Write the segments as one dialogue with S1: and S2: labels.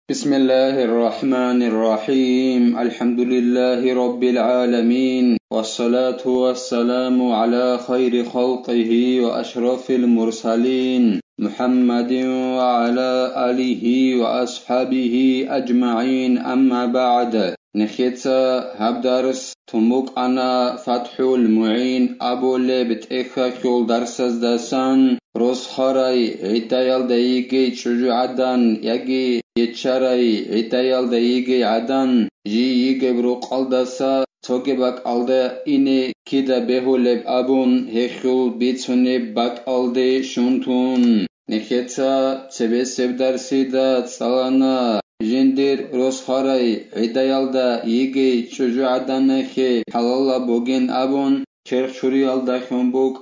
S1: بسم الله الرحمن الرحيم الحمد لله رب العالمين والصلاة والسلام على خير خلقه وأشرف المرسلين محمد وعلى آله وأصحابه أجمعين أما بعد نخيتsa هبدرس تموك أنا فتح المعين أبو لبت إخاكول درسز دسان روز خراي عتايل دايجي شجوعدان يجي يتشاري عتايل دايجي عدان جي يجبرو قلدسا توجبك ألدا إني كده بهولب أبون هخول بيتسوني باك ألدي شونتون نخيتsa تبسب درسيدا تسالانا جندر روز خراي عتايل دا يجي شجوعدان نخي حلالا بوغين أبون چرخ چوری الدا خنبوک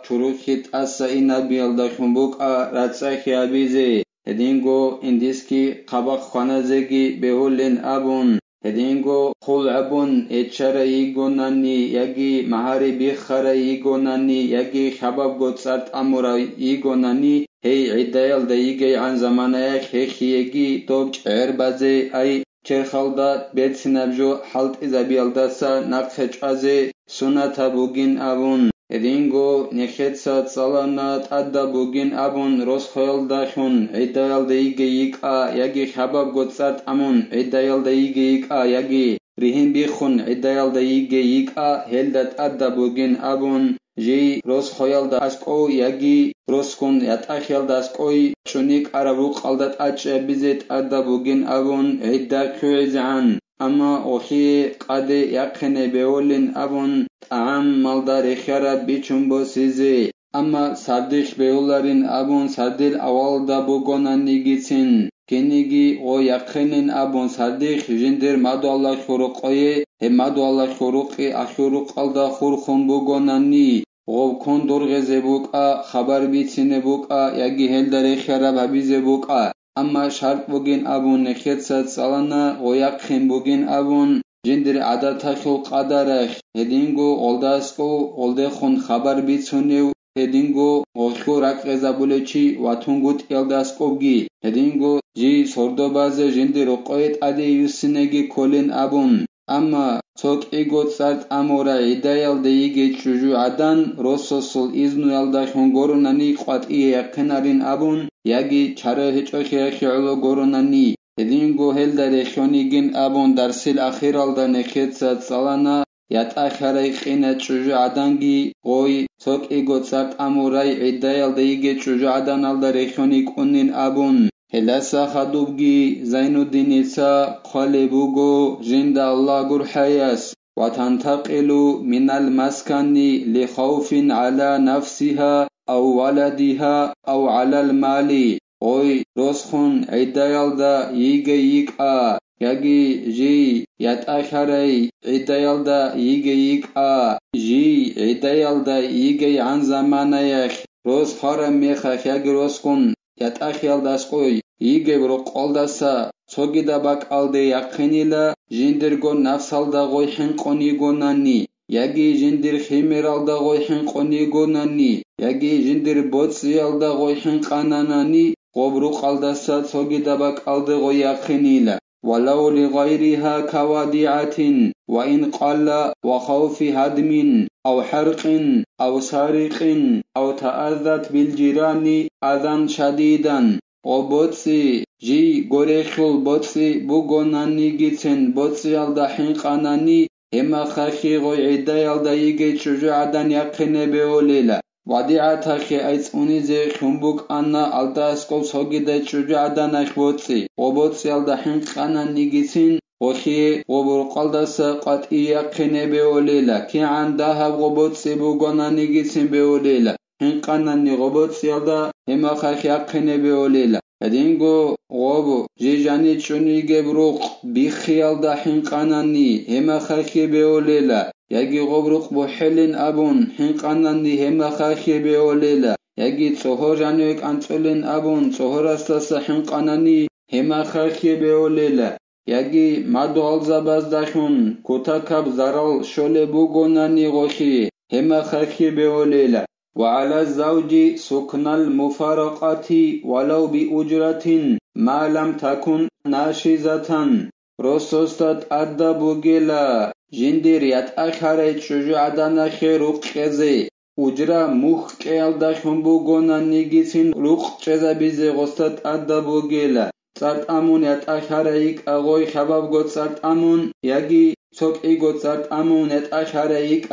S1: چروخیت اسا اینا بیالدا خنبوک راتساخی ابیزه هدینگو اندیسکی قباق خانزگی بهولن ابون هدینگو خول ابون اچره ایگونانی یگی مهاری بیخره ایگونانی یگی خباب گوتسارت امورا ایگونانی هی عدایل دیگی عن زمانه خیخیگی توب چهر بازه ای چرخالدا بیت سنبجو حالت ازابیالداسا نقخچ ازه سنتا بوگین ابون ادینگو نخیتسا تسالانات ادا بوگین ابون روز خیال داشون عدایل دیگه یک یگی خباب گوتسارت امون عدایل دیگه یک یگی ریهن بیخون عدایل دیگه یک هلدت ادا بوگین ابون جی روز خیال داشکو یگی روز کن یتاخیال داشکوی شونیک عربو قلدت اچ بیزت ادا بوگین ابون عدا کویزعن اما اوخی قد یقنه بولین ابون طعام مالدار خیرات بیچون بوسیزی اما سردیخ beولارین ابون سردیل اولدا بوگونان نیگیتین کنیگی او یقنین ابون سردیخ جندر مادو الله خروقی مادو الله خروقی اخروق alda خورخون بوگونان نی غو کن درغزه بوکا خبر بیتینه بوکا یگی هلدار خیراب حبیزه بوکا اما شرط بوگین ابون نخیتسات سالانه غیاقخین بوگین ابون جندر عادتا خلق قدرخ هدینگو اولداسکو اولدخون خبر بیتونیو هدینگو غوخو رقغزا بولچی واتونگوت یلداسکوگی هدینگو جی سردو بازه جندر قویت عده یوسینگی کولین ابون اما توک ایگوت سارت امورا ایدایل دیگه چجو عدن رسوسل ازنو یلداشون گورونانی قطعی یقنارین ابون یگی چاره هچوخی خیالو گورونانی هدینگو هل در خونیگین ابون درسیل اخیر الدا نخیتسات سالانا یت اخرای خینه چجو عدنگی غوی توک ایگوت سارت امورای ایدایل دیگه چجو عدن الدا رخونیگ اونین ابون هلسا خدوبگی زینودینیسا قالبوگو جند الله گرحیاس وتنتقل من المسكن لخوف على نفسها أو ولدها أو على المال اوی روزخون عدایل دا یگه یک یگی جی یت اخری عدایل دا یگه یک جی عدایل دا یگه عن زمانه یخ روز خارم میخخ یگ روزخون یت اخیال داسقوی یگه برو قلدسا سوگی دا باک alde یقینیلا جندرگو نفسال دا غوی حنقونی گونانی یگی جندر خیمرال دا غوی حنقونی گونانی یگی جندر بوتسیال دا غوی حنقانانانی قبرو قلدسا سوگی دا باک alde غوی یقینیلا ولو لغيرها كوادعة وإن قل وخوف هدم أو حرق أو سارق أو تأذت بالجيران أذى شديدا وبوتسي جي غوريخل بوتسي بوغوناني جيتن بوتسي alda حنقاناني هما خاخي غوي عدا alda يجي شجاعدان يقين بيوليلا وديعة خي ايس اونيزي خنبوك انا alda اسكول سوغيدا شجاعدان اخبوتسي وبوتسي alda حنقاناني جيتن وخي وبرقلدسا قطعي يقين بيوليلا كي عندها وبوتسي بوغوناني جيتن بيوليلا حنقاناني وبوتسي alda هما خاخي يقين بيوليلا هدینگو غوبو جیجانی چونیگه بروق بیخیال دا حنقانانی هما خاکی بیولیلا یگی غبروق بو حلین ابون حنقانانی هما خاکی بیولیلا یگی چهور جانیوک انچولین ابون چهور استاسا حنقانانی هما خاکی بیولیلا یگی مادو الزباز داشون کتاکب زرال شوله بوگونانی غوخی هما خاکی بیولیلا وعلى الزوج سكن المفارقة ولو بأجرة ما لم تكن ناشزة رسوستات أدبوغيلا جنديريات أخرج شجعدنا خيروق كزي وجرا مخ كيالدا خنبوغونا نيجيسين روق كزا بيزي غستات أدبوغيلا صارت أمون يات أخريك أغوي خباب غوت صارت أمون يجي سوك إيغوت صارت أمون يات أخريك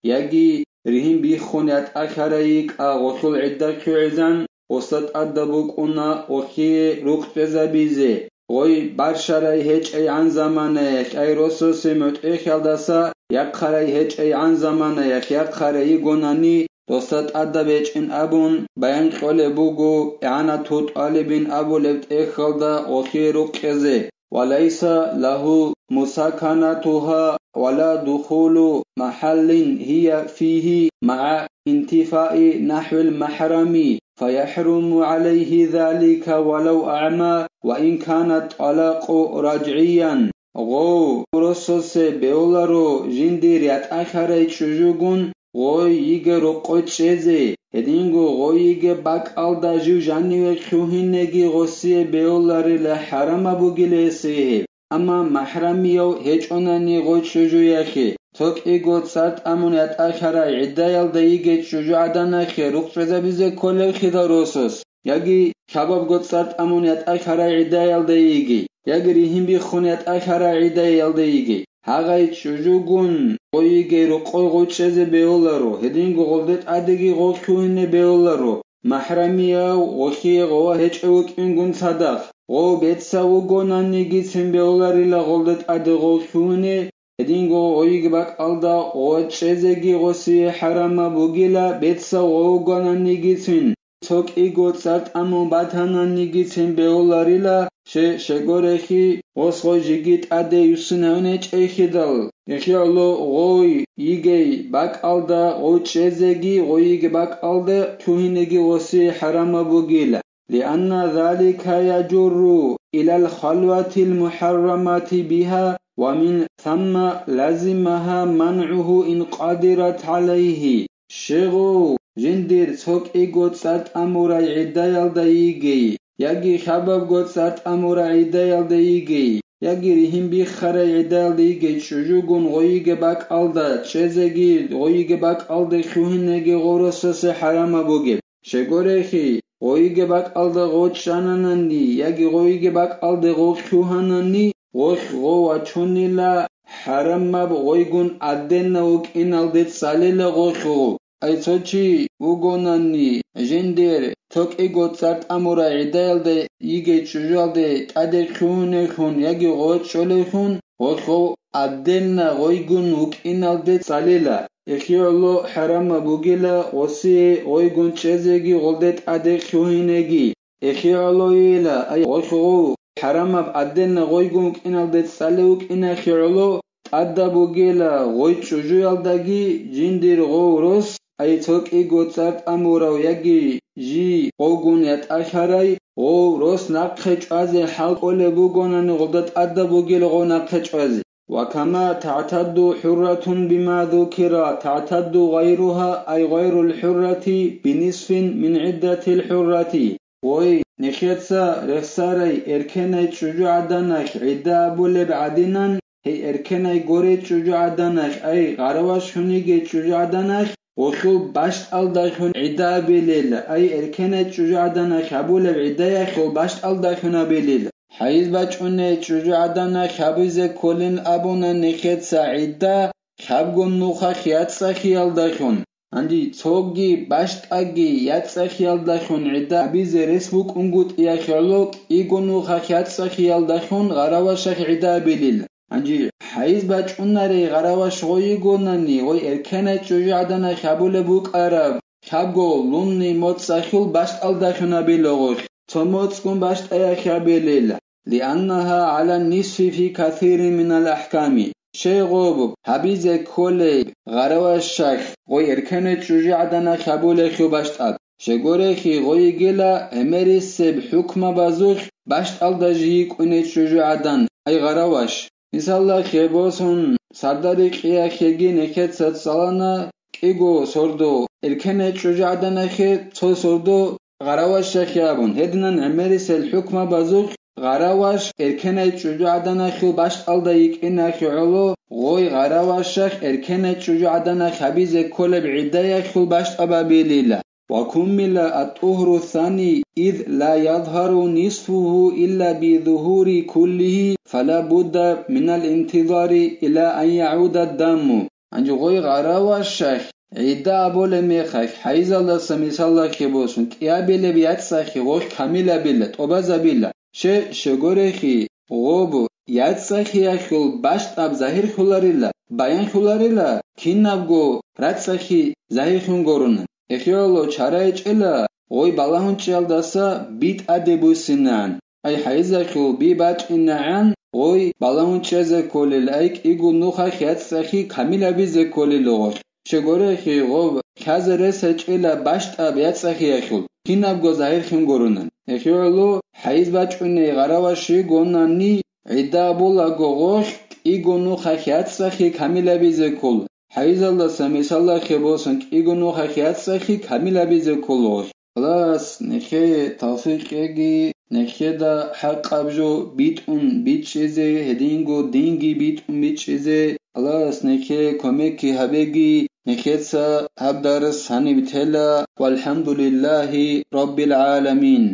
S1: يجي ريهم بيخون يات أخريك غوصول عدة كعزان غستات أدبوغونا وخي روق كزا بيزي غوي بارشاري هيج أي عن زمانيك أي رسوسي متعيخ يالدسا يقخري هيج أي عن زمانيك يقخري غوناني دوستات أدبيج إن أبون بيان قولي بوغو إعانا توت ألبين أبو لبت إخلدا وخيرو كزي وليس له مساكنتها ولا دخول محل هي فيه مع انتفاء نحو المحرم فيحرم عليه ذلك ولو أعمى وإن كانت طلاق رجعيا غو رسوس بيولارو جنديريات أخرج شجوغون غوي يجرو قوتشيزي هدينغو غوي يجي باك ألدا جو جانيوه خوهينيجي غوسي بيولاري لحرم بوغيليسيه أما محرميو هيج أناني غوت شجو يخي توك إيغوت سارت أمونيات أخرى عدايال دا يجي شجو عداناخي روك فزابيزي كولي خدا روسوس يجي شباب غوت سارت أمونيات أخرى عدايال دا يجي يجي ريهم بيخونيات أخرى عدايال دا يجي هاغايت شجوغون غويجي روكوي غوتشيزي بيولارو هدينغو غولدت أديغي غوكويني بيولارو محرميا غوخي غوا هيج أوك إنغون صداق غو بيتسا وغوناني جيسن بيولاري لا غولدت أدي غوكويني هدينغو غويجي باك ألدا غوتشيزيغي غوسي حراما بوغيلا بيتسا وغوناني جيسن توك إيغوت سارت أمون باتاناني جيسن بيولاري لا شغورخي غوسغو جيگيت أدي يوسناونيچ إيخيدال إخيالو غوي يجي باك ألدا غوتشيزيغي غويجي باك ألدا توهينيغي غوسي حراما بوغيلا لأن ذلك يجر إلى الخلوة المحرمة بها ومن ثم لازمها منعه إن قدرت عليه شغو جندير سوك إيغوت سارت أموراي عدايال دا يجي يجي خباب غوت سارت أموراي عدايال دا يجي يجي ريهم بيخري عدايال دا يجي شجوغون غويجي باك ألدا تشيزيغي غويجي باك ألدا خوهنيغي غورسوسي حراما بوغي شغوريخي غويجي باك ألدا غوت شاناناني يجي غويجي باك ألدا غوت خوهاناني غوخ غوا چونيلا حراما بغويغون أدنا وك إنالدت ساليلا غوخ غو أي توچي وغوناني جندير توك إيغوت سارت أمورا عدايال دا يجي چجوال دا تادي خونه خون يجي غوت شولي خون غوخو أدنا غويغون وك إنالدت ساليلا إخيالو حراما بوغيلا غوسي غويغون چيزيغي غولدت أدي خونيغي إخيالو يلا أي غوخو حراما بأدنا غويغون وك إنالدت ساليوك إنا خيالو أدا بوغيلا غوي چجوال داغي جندير غوروس أي توك إيغوت سارت أمورا ويجي جي غوغون يات أخراي غو روس ناقخج أزي حلق أولي بوغوناني غلدت أدا بوغيلا غو ناقخج أزي وكما تعتد حرة بما ذكر تعتد غيرها أي غير الحرة بنصف من عدة الحرة وي نخيتسا رخساري إركني تشجو عدناك عدة أبولي بعدنان هي إركني غوري تشجو عدناك أي غرواش هنيجي تشجو عدناك وخو باشت ألداخون عدا بليل أي إركنة شجاعدنا خبول بعدا خو باشت ألداخونا بليل حيث بچونه شجاعدنا خبيز كلن أبونا نخيت سعيدا خبگون نوخا خيات سخيال داخون عندي توغي باشت أجي يات سخيال داخون عدا بيز رسبوك انگوت يخلوك إيگون نوخا خيات سخيال داخون غراوشخ عدا بليل عندي حيث بچوناري غراوش غويگوناني غوي إركنة شجاعدنا خبول بوك أراب خبگو لوني موت سخيل باشت ألداخونا بلغوخ توموتسكون باشت أيخا بليل لأنها على النصف في كثير من الأحكام شيء غوب حبيز كولي غراوشخ غوي إركنة شجاعدنا خبول خو باشت أب شغورخي غوي گلا همريس بحكم بازوخ باشت ألداجيك ونت شجاعدن أي غراوش مثلا خيبوسون سرداري قيا خيگي نكت ست سالنا كيگو سردو إركنة شجاعدنا خي تو سردو غراوش شخيابون هدنا عمرس الحكم بزوق غراوش اركنه چوجو عدنا خو باشت الدايك إنا خعلو غوي غراوش شخ اركنه چوجو عدنا خبيز كل بعدايا خو باشت أبابيليلا وكمل الطهر الثاني إذ لا يظهر نصفه إلا بظهور كله فلا بد من الانتظار إلى أن يعود الدم أنجو غوي غراوش شخ عدا أبول ميخاك حيز الله سميس الله كبوسون كيابيل بيات ساخي غوش كاميلا بيلت أبازا بيلا شغوريخي غوبو يات ساخي أخول باشت أب ظاهر خلاريلا بيان خلاريلا كين نبغو رات ساخي ظاهر خنگورون إخيالو چارایچ إلا غوي بالاهون چيالداسا بيت أدبوسينان أي حيز أخول بي باچ إنعان غوي بالاهون چيزة كوليل أيك إيقو نوخا خيات ساخي كاميلا بيزة كوليل غوش شغوريخي غوب كازرس إلا باشت أب يات ساخي أخول كين نبغو ظاهر خنگورونن إخيالو حيز باچوني غراواشي گوناني عدا بولا غوغوش إيقو نوخا خيات ساخي كاميلا بيزة كول حيز الله سميس الله خبوسن إيقو نوخا خيات ساخي كاميلا بيزة كول خلاص نخي توفيق يجي نخي دا حق أبجو بيت شيزي هدينغو دينغي بيت شيزي خلاص نخي كوميكي هبيجي نخيتسا هبدارس هاني بتهلا والحمد لله رب العالمين